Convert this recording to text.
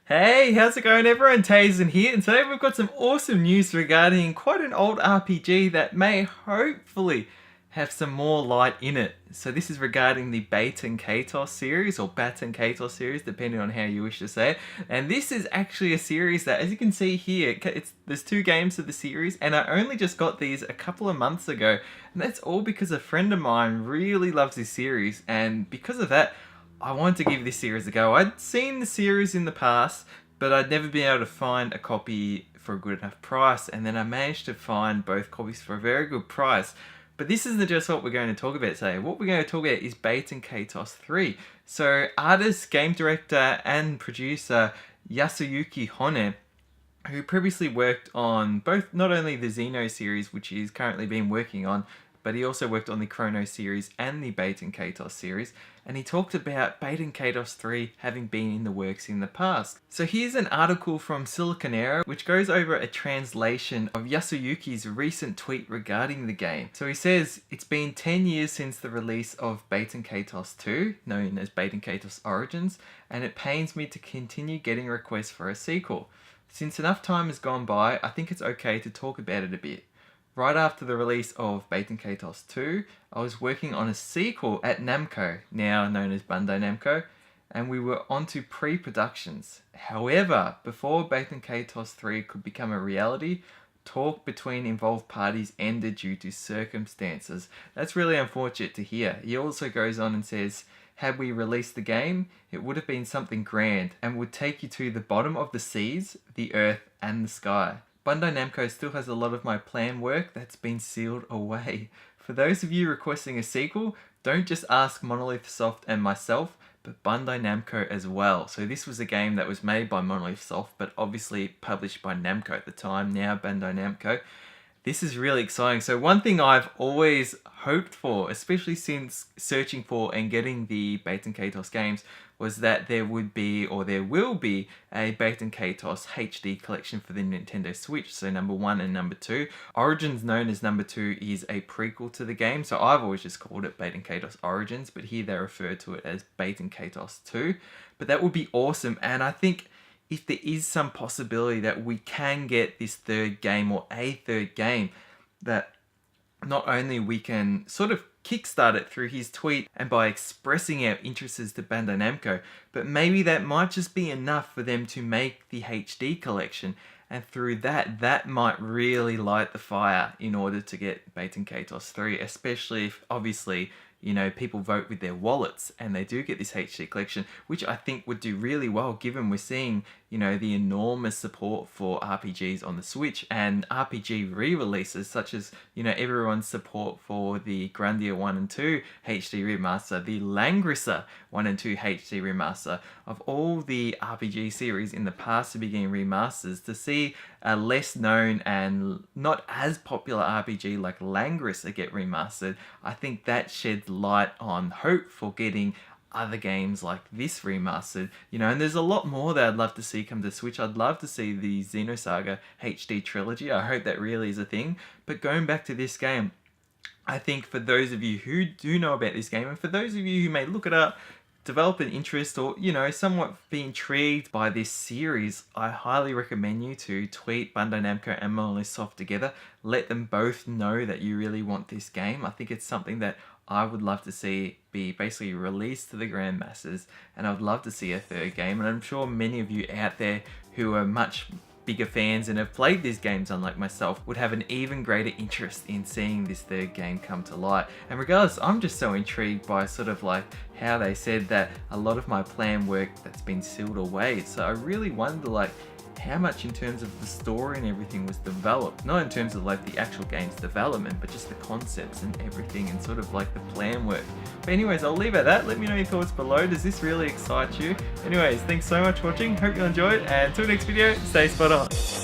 Hey, how's it going everyone? Tazen here, and today we've got some awesome news regarding quite an old RPG that may hopefully have some more light in it. So this is regarding the Baten Kaitos series, or Baten Kaitos series, depending on how you wish to say it. And this is actually a series that, as you can see here, there's 2 games of the series, and I only just got these a couple of months ago. And that's all because a friend of mine really loves this series, and because of that, I wanted to give this series a go. I'd seen the series in the past, but I'd never been able to find a copy for a good enough price, and then I managed to find both copies for a very good price. But this isn't just what we're going to talk about today. What we're going to talk about is Baten Kaitos 3. So artist, game director, and producer Yasuyuki Honne, who previously worked on both not only the Xeno series, which he's currently been working on, but he also worked on the Chrono series and the Baten Kaitos series, and he talked about Baten Kaitos 3 having been in the works in the past. So here's an article from Siliconera which goes over a translation of Yasuyuki's recent tweet regarding the game. So he says, "It's been 10 years since the release of Baten Kaitos 2, known as Baten Kaitos Origins, and it pains me to continue getting requests for a sequel. Since enough time has gone by, I think it's okay to talk about it a bit. Right after the release of Baten Kaitos 2, I was working on a sequel at Namco, now known as Bandai Namco, and we were onto pre-productions. However, before Baten Kaitos 3 could become a reality, talk between involved parties ended due to circumstances." That's really unfortunate to hear. He also goes on and says, "Had we released the game, it would have been something grand and would take you to the bottom of the seas, the earth, and the sky. Bandai Namco still has a lot of my planned work that's been sealed away. For those of you requesting a sequel, don't just ask Monolith Soft and myself, but Bandai Namco as well." So this was a game that was made by Monolith Soft, but obviously published by Namco at the time, now Bandai Namco. This is really exciting. So one thing I've always hoped for, especially since searching for and getting the Baten Kaitos games, was that there would be, or there will be, a Baten Kaitos HD collection for the Nintendo Switch. So number 1 and number 2. Origins, known as number 2, is a prequel to the game. So I've always just called it Baten Kaitos Origins, but here they refer to it as Baten Kaitos 2. But that would be awesome, and I think if there is some possibility that we can get this third game, or a third game, that not only we can sort of kickstart it through his tweet and by expressing our interests to Bandai Namco, but maybe that might just be enough for them to make the HD collection, and through that might really light the fire in order to get Baten Kaitos 3, especially if obviously, you know, people vote with their wallets and they do get this HD collection, which I think would do really well given we're seeing, you know, the enormous support for RPGs on the Switch and RPG re-releases, such as, you know, everyone's support for the Grandia 1 and 2 HD remaster, the Langrisser 1 and 2 HD remaster, of all the RPG series in the past to be getting remasters. To see a less known and not as popular RPG like Langrisser get remastered, I think that sheds light on hope for getting other games like this remastered, you know. And there's a lot more that I'd love to see come to Switch. I'd love to see the Xenosaga HD trilogy. I hope that really is a thing. But going back to this game, I think for those of you who do know about this game, and for those of you who may look it up, develop an interest, or, you know, somewhat be intrigued by this series, I highly recommend you to tweet Bandai Namco and Monolith Soft together. Let them both know that you really want this game. I think it's something that I would love to see be basically released to the grand masses, and I'd love to see a third game, and I'm sure many of you out there who are much bigger fans and have played these games unlike myself would have an even greater interest in seeing this third game come to light. And regardless, I'm just so intrigued by sort of like how they said that a lot of my planned work that's been sealed away. So I really wonder like how much in terms of the story and everything was developed, not in terms of like the actual game's development, but just the concepts and everything and sort of like the plan work. But anyways, I'll leave it at that. Let me know your thoughts below. Does this really excite you? Anyways, thanks so much for watching. Hope you enjoyed, and until next video, stay spot on.